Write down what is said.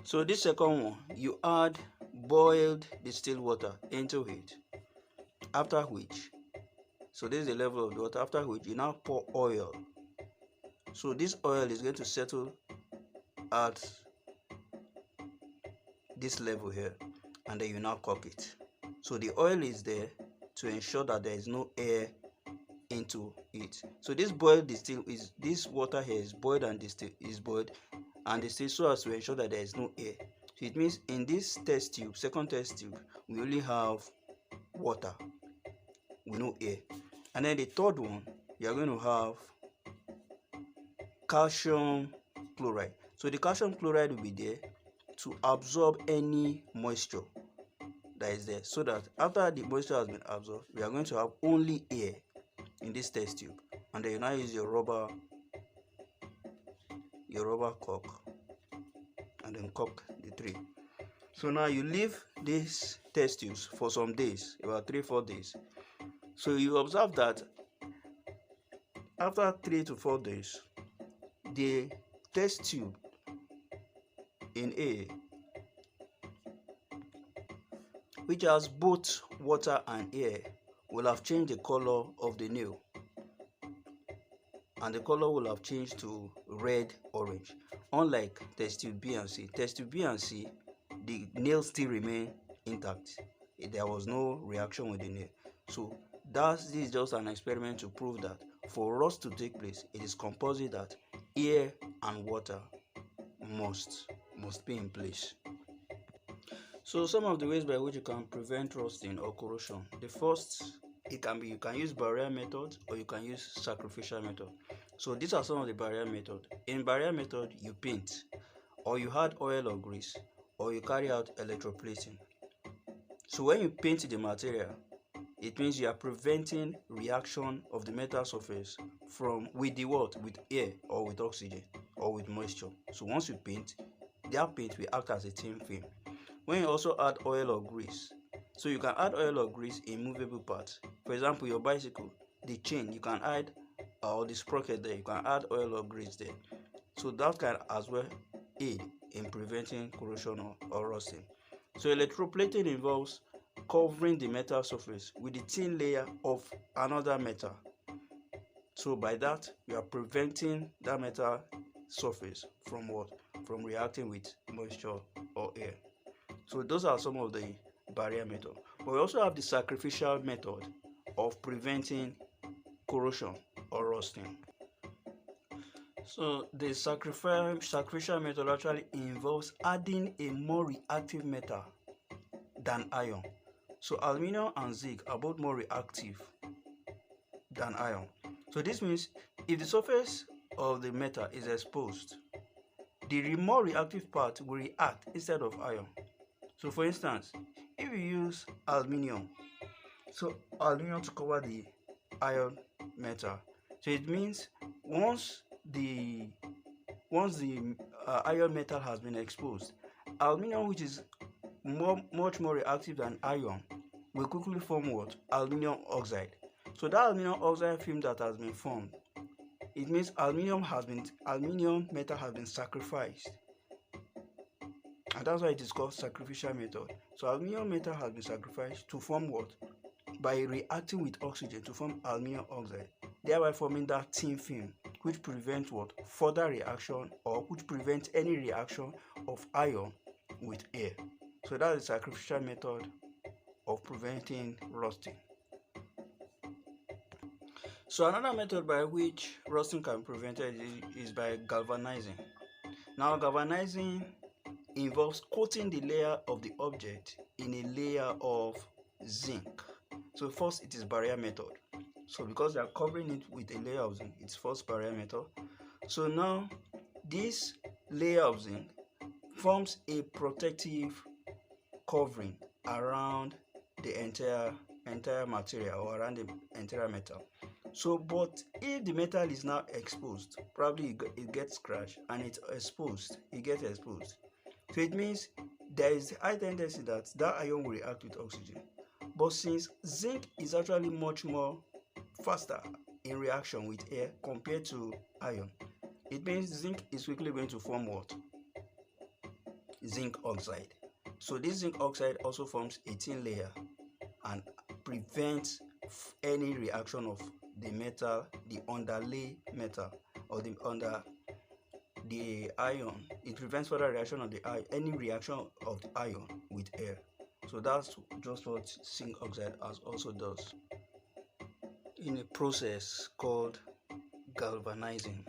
So this second one, you add boiled distilled water into it. After which, so this is the level of the water. After which, you now pour oil. So this oil is going to settle at this level here, and then you now cook it. So the oil is there to ensure that there is no air into it. So this boiled distill is this water here is boiled and distilled so as to ensure that there is no air. So it means in this test tube, second test tube, we only have water with no air. And then the third one, you are going to have calcium chloride. So the calcium chloride will be there to absorb any moisture that is there, so that after the moisture has been absorbed, we are going to have only air in this test tube. And then you now use your rubber cork and then cork the three. So now you leave these test tubes for some days, about 3-4 days. So you observe that after 3 to 4 days, the test tube in A, which has both water and air, will have changed the color of the nail, and the color will have changed to red orange. Unlike test tube B and C, test tube B and C, the nail still remain intact. There was no reaction with the nail. So this is just an experiment to prove that for rust to take place, it is compulsory that air and water must be in place. So some of the ways by which you can prevent rusting or corrosion. The first, you can use barrier method, or you can use sacrificial method. So these are some of the barrier method. In barrier method, you paint, or you add oil or grease, or you carry out electroplating. So when you paint the material, it means you are preventing reaction of the metal surface with air, or with oxygen, or with moisture. So once you paint, that paint will act as a thin film. When you also add oil or grease, so you can add oil or grease in movable parts. For example, your bicycle, the chain, you can add, or the sprocket there, you can add oil or grease there. So that can as well aid in preventing corrosion or rusting. So electroplating involves covering the metal surface with a thin layer of another metal. So by that, you are preventing that metal surface from reacting with moisture or air. So those are some of the barrier method. But we also have the sacrificial method of preventing corrosion or rusting. So the sacrificial method actually involves adding a more reactive metal than iron. So aluminum and zinc are both more reactive than iron. So this means if the surface of the metal is exposed, the more reactive part will react instead of iron. So for instance, if you use aluminum to cover the iron metal, so it means once the iron metal has been exposed, aluminum, which is much more reactive than iron, will quickly form what? Aluminum oxide. So that aluminum oxide film that has been formed, it means aluminum metal has been sacrificed. And that's why it is called sacrificial method. So aluminum metal has been sacrificed to form what? By reacting with oxygen to form aluminum oxide, thereby forming that thin film, which prevents what? Further reaction, or which prevents any reaction of iron with air. So that is the sacrificial method of preventing rusting. So another method by which rusting can be prevented is by galvanizing. Now galvanizing involves coating the layer of the object in a layer of zinc. So first it is barrier method. So because they are covering it with a layer of zinc, it's first barrier method. So now this layer of zinc forms a protective covering around the entire material, or around the entire metal. So but if the metal is now exposed, probably it gets scratched, and it gets exposed. So it means there is a high tendency that iron will react with oxygen. But since zinc is actually much more faster in reaction with air compared to iron, it means zinc is quickly going to form what? zinc oxide. So this zinc oxide also forms a thin layer and prevents any reaction of the metal, the underlay metal, or the iron. It prevents further reaction of the any reaction of the iron with air. So that's just what zinc oxide also does in a process called galvanizing.